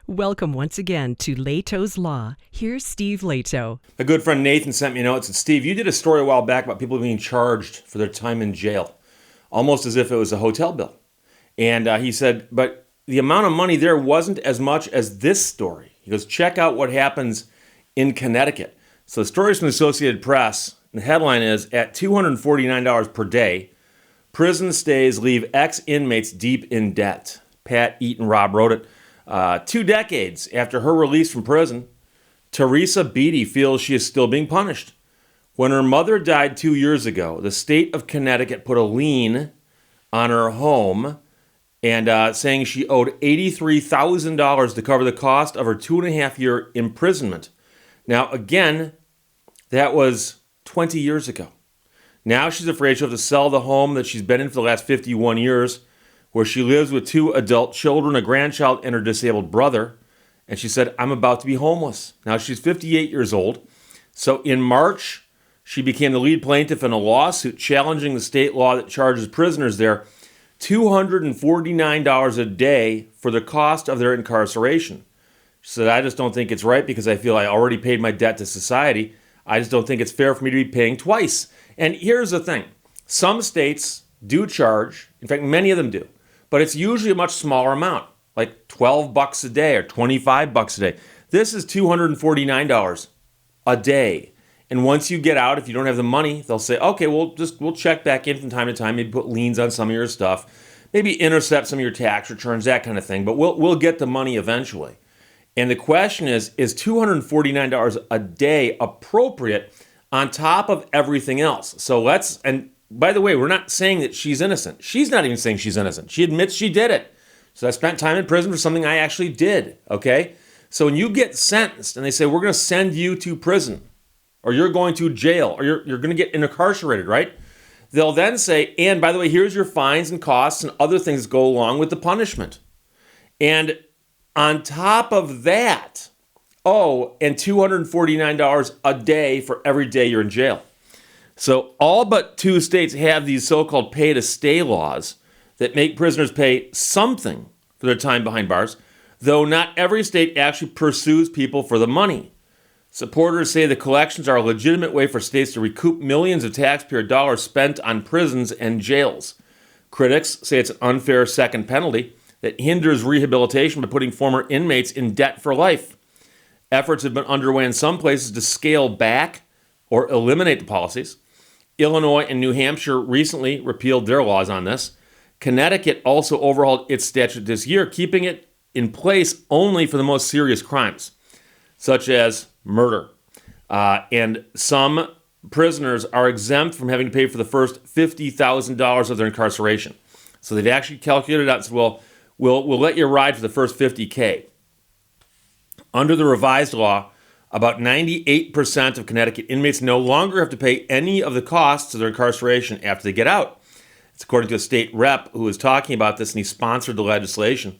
Welcome once again to Lehto's Law. Here's Steve Lehto. A good friend Nathan sent me a note. Said, Steve, you did a story a while back about people being charged for their time in jail, almost as if it was a hotel bill. And he said, but the amount of money there wasn't as much as this story. He goes, check out what happens in Connecticut. So the story is from the Associated Press. The headline is, at $249 per day, prison stays leave ex-inmates deep in debt. Pat Eaton Robb wrote it. 2 decades after her release from prison, Teresa Beatty feels she is still being punished. When her mother died 2 years ago, the state of Connecticut put a lien on her home and saying she owed $83,000 to cover the cost of her 2.5-year imprisonment. Now, again, that was 20 years ago. Now she's afraid she'll have to sell the home that she's been in for the last 51 years, where she lives with 2 adult children, a grandchild, and her disabled brother. And she said, I'm about to be homeless. Now, she's 58 years old. So in March, she became the lead plaintiff in a lawsuit challenging the state law that charges prisoners there $249 a day for the cost of their incarceration. She said, I just don't think it's right because I feel I already paid my debt to society. I just don't think it's fair for me to be paying twice. And here's the thing. Some states do charge, in fact, many of them do, but it's usually a much smaller amount, like $12 a day or $25 a day. This is $249 a day. And once you get out, if you don't have the money, they'll say, okay, we'll check back in from time to time, maybe put liens on some of your stuff, maybe intercept some of your tax returns, that kind of thing, but we'll get the money eventually. And the question is $249 a day appropriate on top of everything else? So and by the way, we're not saying that she's innocent. She's not even saying she's innocent. She admits she did it. So I spent time in prison for something I actually did, okay? So when you get sentenced and they say, we're going to send you to prison, or you're going to jail, or you're going to get incarcerated, right? They'll then say, and by the way, here's your fines and costs and other things that go along with the punishment. And on top of that, and $249 a day for every day you're in jail. So all but 2 states have these so-called pay-to-stay laws that make prisoners pay something for their time behind bars, though not every state actually pursues people for the money. Supporters say the collections are a legitimate way for states to recoup millions of taxpayer dollars spent on prisons and jails. Critics say it's an unfair second penalty that hinders rehabilitation by putting former inmates in debt for life. Efforts have been underway in some places to scale back or eliminate the policies. Illinois and New Hampshire recently repealed their laws on this. Connecticut also overhauled its statute this year, keeping it in place only for the most serious crimes, such as murder. And some prisoners are exempt from having to pay for the first $50,000 of their incarceration. So they've actually calculated out and said, well, we'll let you ride for the first $50K. Under the revised law, about 98% of Connecticut inmates no longer have to pay any of the costs of their incarceration after they get out. It's according to a state rep who was talking about this, and he sponsored the legislation.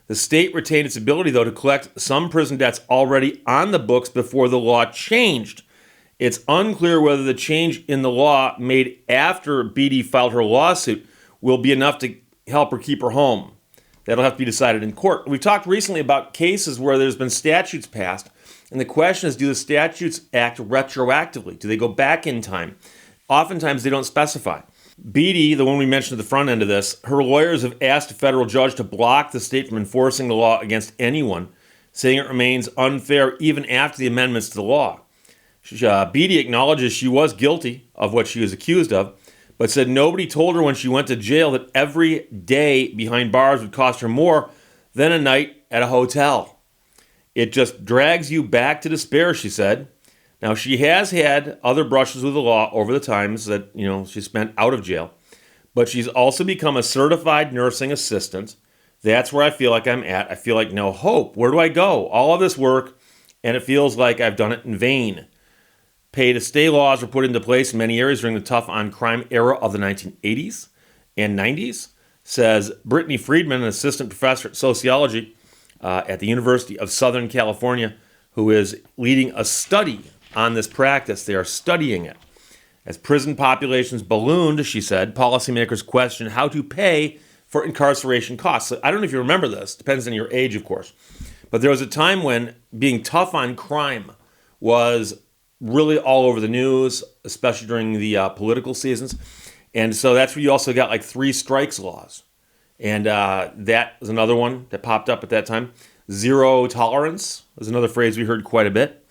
The state retained its ability, though, to collect some prison debts already on the books before the law changed. It's unclear whether the change in the law made after Beatty filed her lawsuit will be enough to help her keep her home. That'll have to be decided in court. We've talked recently about cases where there's been statutes passed, and the question is, do the statutes act retroactively? Do they go back in time? Oftentimes, they don't specify. Beatty, the one we mentioned at the front end of this, her lawyers have asked a federal judge to block the state from enforcing the law against anyone, saying it remains unfair even after the amendments to the law. Beatty acknowledges she was guilty of what she was accused of, but said nobody told her when she went to jail that every day behind bars would cost her more than a night at a hotel. It just drags you back to despair, she said. Now, she has had other brushes with the law over the times that, she spent out of jail, but she's also become a certified nursing assistant. That's where I feel like I'm at. I feel like no hope. Where do I go? All of this work, and it feels like I've done it in vain. Pay-to-stay laws were put into place in many areas during the tough-on-crime era of the 1980s and 90s, says Brittany Friedman, an assistant professor at sociology at the University of Southern California, who is leading a study on this practice. They are studying it. As prison populations ballooned, she said, policymakers questioned how to pay for incarceration costs. So I don't know if you remember this. Depends on your age, of course. But there was a time when being tough on crime was really all over the news, especially during the political seasons. And so that's where you also got like 3 strikes laws. And that was another one that popped up at that time. Zero tolerance was another phrase we heard quite a bit.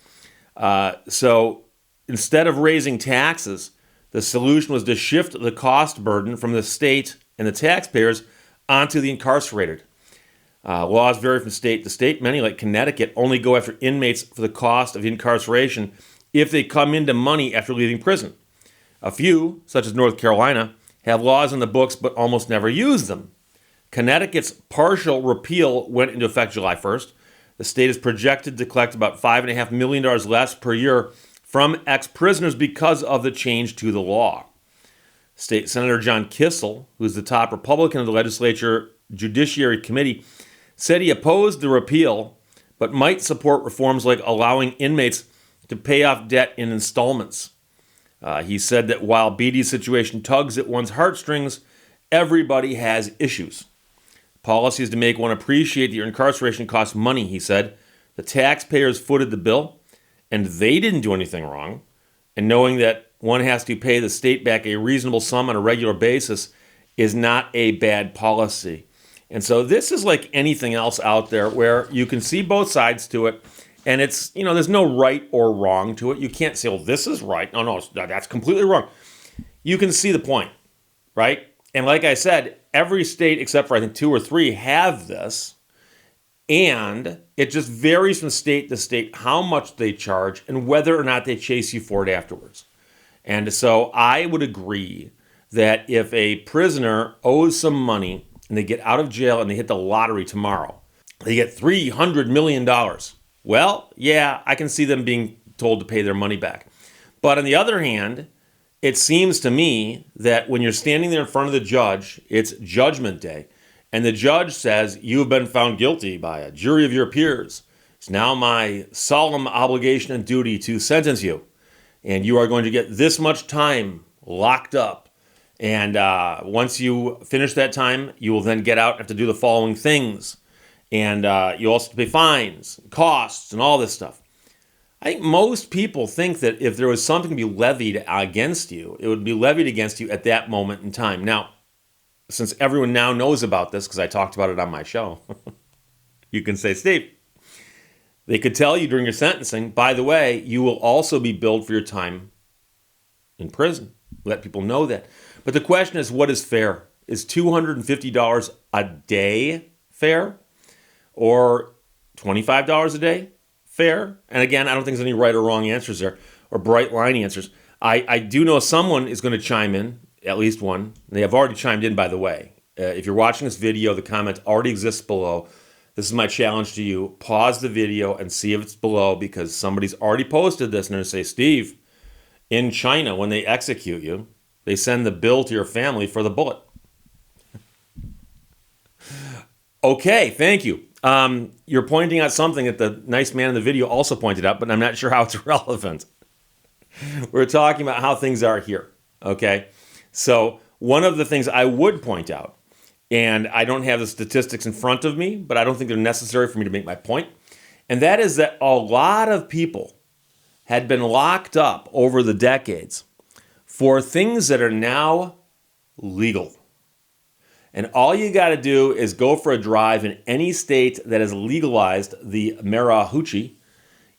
So instead of raising taxes, the solution was to shift the cost burden from the state and the taxpayers onto the incarcerated. Laws vary from state to state. Many, like Connecticut, only go after inmates for the cost of incarceration if they come into money after leaving prison. A few, such as North Carolina, have laws in the books but almost never use them. Connecticut's partial repeal went into effect July 1st. The state is projected to collect about $5.5 million less per year from ex-prisoners because of the change to the law. State Senator John Kissel, who is the top Republican of the legislature Judiciary Committee, said he opposed the repeal, but might support reforms like allowing inmates to pay off debt in installments. He said that while Beatty's situation tugs at one's heartstrings, everybody has issues. Policy is to make one appreciate that your incarceration costs money, he said. The taxpayers footed the bill, and they didn't do anything wrong. And knowing that one has to pay the state back a reasonable sum on a regular basis is not a bad policy. And so this is like anything else out there where you can see both sides to it, and it's, there's no right or wrong to it. You can't say, well, this is right. No, that's completely wrong. You can see the point, right? And like I said, every state except for I think 2 or 3 have this, and it just varies from state to state how much they charge and whether or not they chase you for it afterwards. And so I would agree that if a prisoner owes some money and they get out of jail and they hit the lottery tomorrow, they get $300 million. Well, yeah, I can see them being told to pay their money back. But on the other hand, it seems to me that when you're standing there in front of the judge, it's judgment day, and the judge says, you have been found guilty by a jury of your peers. It's now my solemn obligation and duty to sentence you, and you are going to get this much time locked up. And once you finish that time, you will then get out and have to do the following things. And you also have to pay fines, costs, and all this stuff. I think most people think that if there was something to be levied against you, it would be levied against you at that moment in time. Now, since everyone now knows about this, because I talked about it on my show, you can say, Steve, they could tell you during your sentencing, by the way, you will also be billed for your time in prison. Let people know that. But the question is, what is fair? Is $250 a day fair? Or $25 a day fair? And again, I don't think there's any right or wrong answers there, or bright line answers. I do know someone is going to chime in, at least one. They have already chimed in, by the way. If you're watching this video, the comment already exists below. This is my challenge to you. Pause the video and see if it's below, because somebody's already posted this and they're going to say, Steve, in China, when they execute you, they send the bill to your family for the bullet. Okay, thank you. You're pointing out something that the nice man in the video also pointed out, but I'm not sure how it's relevant. We're talking about how things are here, okay? So one of the things I would point out, and I don't have the statistics in front of me, but I don't think they're necessary for me to make my point, and that is that a lot of people had been locked up over the decades for things that are now legal. And all you got to do is go for a drive in any state that has legalized the marijuana.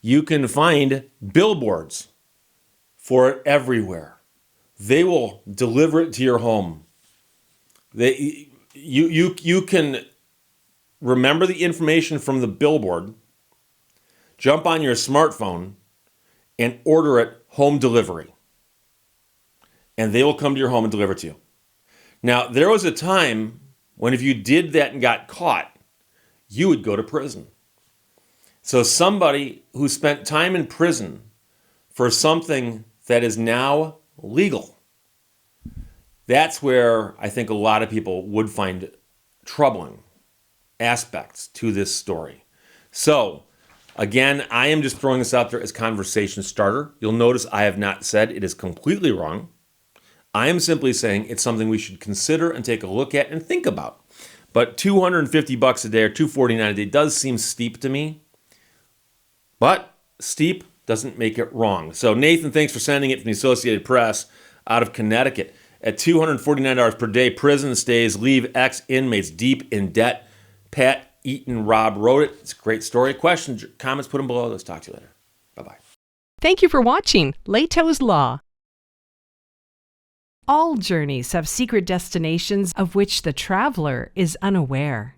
You can find billboards for it everywhere. They will deliver it to your home. You can remember the information from the billboard, jump on your smartphone, and order it home delivery. And they will come to your home and deliver it to you. Now, there was a time when if you did that and got caught, you would go to prison. So somebody who spent time in prison for something that is now legal, that's where I think a lot of people would find troubling aspects to this story. So, again, I am just throwing this out there as conversation starter. You'll notice I have not said it is completely wrong. I am simply saying it's something we should consider and take a look at and think about. But $250 a day or $249 a day does seem steep to me. But steep doesn't make it wrong. So Nathan, thanks for sending it from the Associated Press out of Connecticut. At $249 per day, prison stays leave ex-inmates deep in debt. Pat Eaton Robb wrote it. It's a great story. Questions, comments, put them below. Let's talk to you later. Bye-bye. Thank you for watching Lehto's Law. All journeys have secret destinations of which the traveler is unaware.